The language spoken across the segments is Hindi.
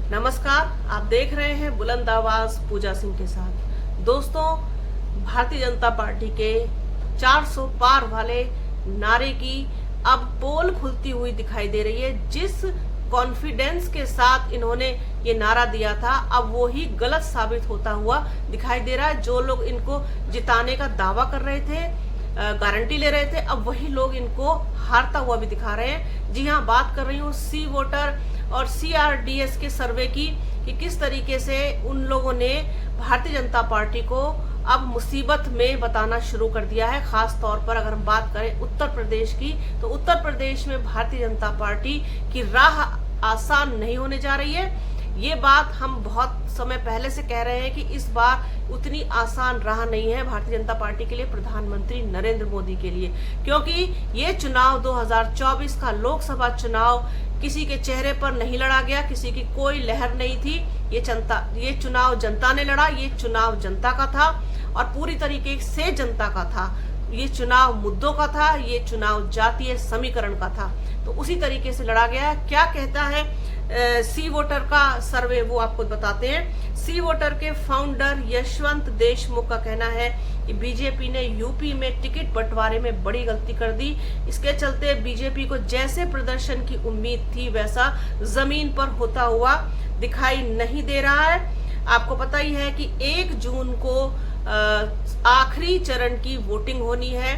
नमस्कार, आप देख रहे हैं बुलंद आवाज पूजा सिंह के साथ। दोस्तों, भारतीय जनता पार्टी के 400 पार वाले नारे की अब पोल खुलती हुई दिखाई दे रही है। जिस कॉन्फिडेंस के साथ इन्होंने ये नारा दिया था, अब वो ही गलत साबित होता हुआ दिखाई दे रहा है। जो लोग इनको जिताने का दावा कर रहे थे, गारंटी ले रहे थे, अब वही लोग इनको हारता हुआ भी दिखा रहे हैं। जी हाँ, बात कर रही हूँ सी वोटर और CRDS के सर्वे की कि किस तरीके से उन लोगों ने भारतीय जनता पार्टी को अब मुसीबत में बताना शुरू कर दिया है। खास तौर पर अगर हम बात करें उत्तर प्रदेश की, तो उत्तर प्रदेश में भारतीय जनता पार्टी की राह आसान नहीं होने जा रही है। ये बात हम बहुत समय पहले से कह रहे हैं कि इस बार उतनी आसान राह नहीं है भारतीय जनता पार्टी के लिए, प्रधानमंत्री नरेंद्र मोदी के लिए, क्योंकि ये चुनाव 2024 का लोकसभा चुनाव किसी के चेहरे पर नहीं लड़ा गया, किसी की कोई लहर नहीं थी। ये चुनाव जनता ने लड़ा, ये चुनाव जनता का था और पूरी तरीके से जनता का था। ये चुनाव मुद्दों का था, ये चुनाव जातीय समीकरण का था, तो उसी तरीके से लड़ा गया। क्या कहता है सी वोटर का सर्वे, वो आपको बताते हैं। सी वोटर के फाउंडर यशवंत देशमुख का कहना है कि बीजेपी ने यूपी में टिकट बंटवारे में बड़ी गलती कर दी। इसके चलते बीजेपी को जैसे प्रदर्शन की उम्मीद थी वैसा जमीन पर होता हुआ दिखाई नहीं दे रहा है। आपको पता ही है कि 1 जून को आखिरी चरण की वोटिंग होनी है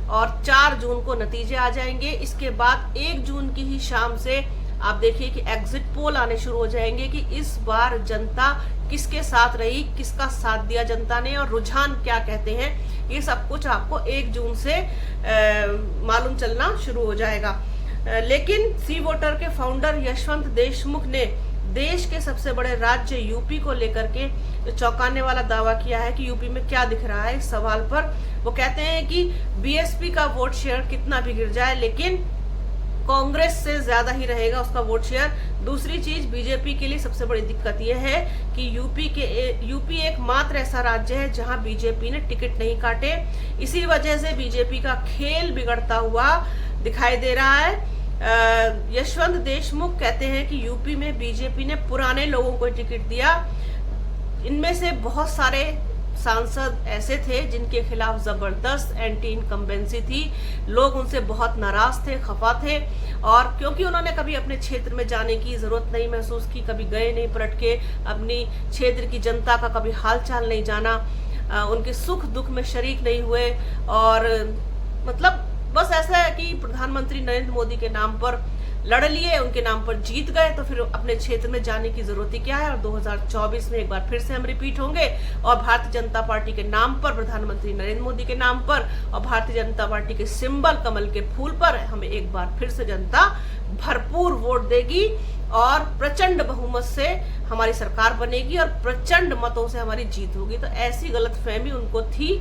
और 4 जून को नतीजे आ जाएंगे। इसके बाद 1 जून की ही शाम से आप देखिए कि एग्जिट पोल आने शुरू हो जाएंगे कि इस बार जनता किसके साथ रही, किसका साथ दिया जनता ने और रुझान क्या कहते हैं। ये सब कुछ आपको 1 जून से मालूम चलना शुरू हो जाएगा। लेकिन सी वोटर के फाउंडर यशवंत देशमुख ने देश के सबसे बड़े राज्य यूपी को लेकर के चौंकाने वाला दावा किया है कि यूपी में क्या दिख रहा है। इस सवाल पर वो कहते हैं कि बीएसपी का वोट शेयर कितना भी गिर जाए, लेकिन कांग्रेस से ज्यादा ही रहेगा उसका वोट शेयर। दूसरी चीज, बीजेपी के लिए सबसे बड़ी दिक्कत यह है कि यूपी एकमात्र ऐसा राज्य है जहां बीजेपी ने टिकट नहीं काटे। इसी वजह से बीजेपी का खेल बिगड़ता हुआ दिखाई दे रहा है। यशवंत देशमुख कहते हैं कि यूपी में बीजेपी ने पुराने लोगों को टिकट दिया। इनमें से बहुत सारे सांसद ऐसे थे जिनके खिलाफ जबरदस्त एंटी इनकम्बेंसी थी, लोग उनसे बहुत नाराज थे, खफा थे, और क्योंकि उन्होंने कभी अपने क्षेत्र में जाने की जरूरत नहीं महसूस की, कभी गए नहीं पलट के, अपनी क्षेत्र की जनता का कभी हालचाल नहीं जाना, उनके सुख दुख में शरीक नहीं हुए, और मतलब बस ऐसा है कि प्रधानमंत्री नरेंद्र मोदी के नाम पर लड़ लिए, उनके नाम पर जीत गए, तो फिर अपने क्षेत्र में जाने की जरूरत ही क्या है। और 2024 में एक बार फिर से हम रिपीट होंगे और भारतीय जनता पार्टी के नाम पर, प्रधानमंत्री नरेंद्र मोदी के नाम पर और भारतीय जनता पार्टी के सिंबल कमल के फूल पर हमें एक बार फिर से जनता भरपूर वोट देगी और प्रचंड बहुमत से हमारी सरकार बनेगी और प्रचंड मतों से हमारी जीत होगी। तो ऐसी गलतफहमी उनको थी,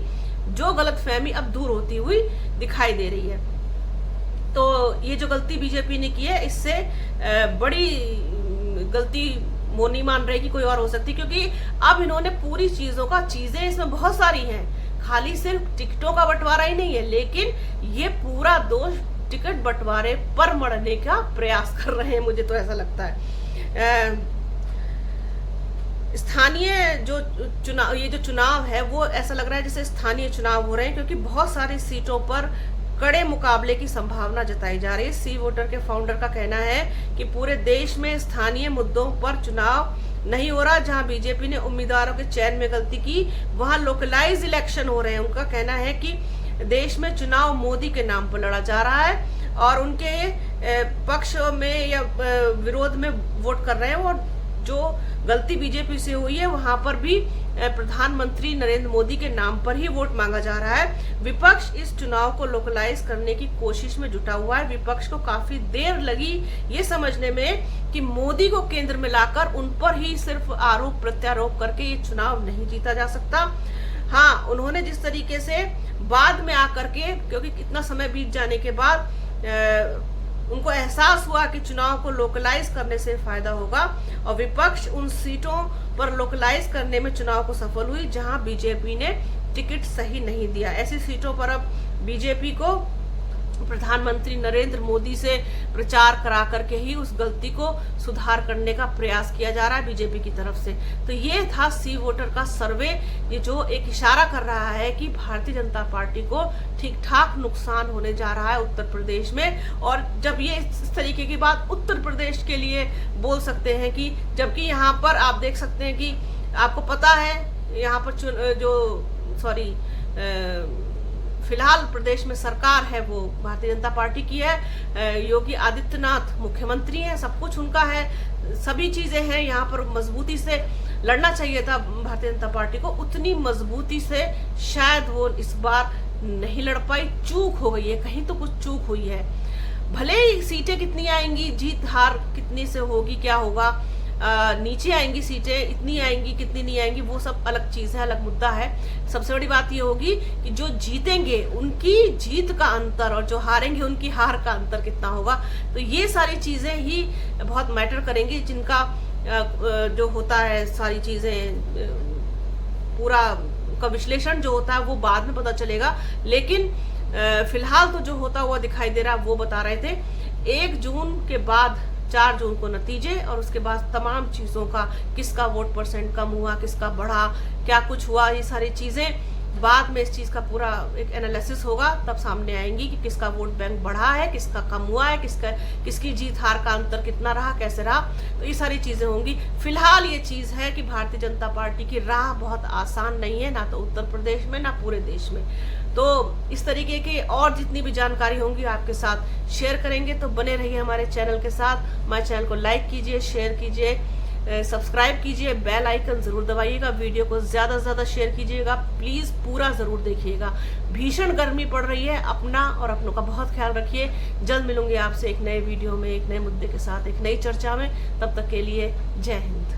जो गलतफहमी अब दूर होती हुई दिखाई दे रही है। तो ये जो गलती बीजेपी ने की है, इससे बड़ी गलती वो नहीं मान रहे कि कोई और हो सकती, क्योंकि अब इन्होंने पूरी चीजें इसमें बहुत सारी हैं, खाली सिर्फ टिकटों का बंटवारा ही नहीं है, लेकिन ये पूरा दोष टिकट बंटवारे पर मढ़ने का प्रयास कर रहे हैं, मुझे तो ऐसा लगता है। स्थानीय जो चुनाव है वो ऐसा लग रहा है जैसे स्थानीय चुनाव हो रहे हैं, क्योंकि बहुत सारी सीटों पर कड़े मुकाबले की संभावना जताई जा रही है। सी वोटर के फाउंडर का कहना है कि पूरे देश में स्थानीय मुद्दों पर चुनाव नहीं हो रहा। जहां बीजेपी ने उम्मीदवारों के चयन में गलती की, वहां लोकलाइज इलेक्शन हो रहे हैं। उनका कहना है कि देश में चुनाव मोदी के नाम पर लड़ा जा रहा है और उनके पक्ष में या विरोध में वोट कर रहे हैं, और जो गलती बीजेपी से हुई है वहां पर भी प्रधानमंत्री नरेंद्र मोदी के नाम पर ही वोट मांगा जा रहा है। विपक्ष इस चुनाव को लोकलाइज करने की कोशिश में जुटा हुआ है। विपक्ष को काफी देर लगी ये समझने में कि मोदी को केंद्र में लाकर उन पर ही सिर्फ आरोप प्रत्यारोप करके ये चुनाव नहीं जीता जा सकता। हाँ, उन्होंने जिस तरीके से बाद में आकर के, क्योंकि कितना समय बीत जाने के बाद उनको एहसास हुआ कि चुनाव को लोकलाइज करने से फायदा होगा, और विपक्ष उन सीटों पर लोकलाइज करने में चुनाव को सफल हुई जहां बीजेपी ने टिकट सही नहीं दिया। ऐसी सीटों पर अब बीजेपी को प्रधानमंत्री नरेंद्र मोदी से प्रचार करा करके ही उस गलती को सुधार करने का प्रयास किया जा रहा है बीजेपी की तरफ से। तो ये था सी वोटर का सर्वे, ये जो एक इशारा कर रहा है कि भारतीय जनता पार्टी को ठीक ठाक नुकसान होने जा रहा है उत्तर प्रदेश में। और जब ये इस तरीके की बात उत्तर प्रदेश के लिए बोल सकते हैं कि जबकि यहाँ पर आप देख सकते हैं कि आपको पता है यहाँ पर फिलहाल प्रदेश में सरकार है वो भारतीय जनता पार्टी की है, योगी आदित्यनाथ मुख्यमंत्री हैं, सब कुछ उनका है, सभी चीजें हैं। यहाँ पर मजबूती से लड़ना चाहिए था भारतीय जनता पार्टी को, उतनी मजबूती से शायद वो इस बार नहीं लड़ पाई, चूक हो गई है, कहीं तो कुछ चूक हुई है। भले ही सीटें कितनी आएंगी, जीत हार कितनी से होगी, क्या होगा, नीचे आएंगी सीटें, इतनी आएंगी कितनी नहीं आएंगी, वो सब अलग चीज है, अलग मुद्दा है। सबसे बड़ी बात ये होगी कि जो जीतेंगे उनकी जीत का अंतर और जो हारेंगे उनकी हार का अंतर कितना होगा। तो ये सारी चीजें ही बहुत मैटर करेंगी, जिनका जो होता है सारी चीजें पूरा का विश्लेषण जो होता है वो बाद में पता चलेगा। लेकिन फिलहाल तो जो होता हुआ दिखाई दे रहा है वो बता रहे थे 1 जून के बाद 4 जून को नतीजे, और उसके बाद तमाम चीजों का, किसका वोट परसेंट कम हुआ, किसका बढ़ा, क्या कुछ हुआ, ये सारी चीजें बाद में इस चीज का पूरा एक एनालिसिस होगा, तब सामने आएंगी कि किसका वोट बैंक बढ़ा है, किसका कम हुआ है, किसकी जीत हार का अंतर कितना रहा, कैसे रहा। तो ये सारी चीजें होंगी। फिलहाल ये चीज है कि भारतीय जनता पार्टी की राह बहुत आसान नहीं है, ना तो उत्तर प्रदेश में ना पूरे देश में। तो इस तरीके की और जितनी भी जानकारी होंगी आपके साथ शेयर करेंगे, तो बने रहिए हमारे चैनल के साथ। हमारे चैनल को लाइक कीजिए, शेयर कीजिए, सब्सक्राइब कीजिए, बेल आइकन जरूर दबाइएगा, वीडियो को ज्यादा से ज्यादा शेयर कीजिएगा, प्लीज पूरा जरूर देखिएगा। भीषण गर्मी पड़ रही है, अपना और अपनों का बहुत ख्याल रखिए। जल्द मिलूंगी आपसे एक नए वीडियो में, एक नए मुद्दे के साथ, एक नई चर्चा में। तब तक के लिए जय हिंद।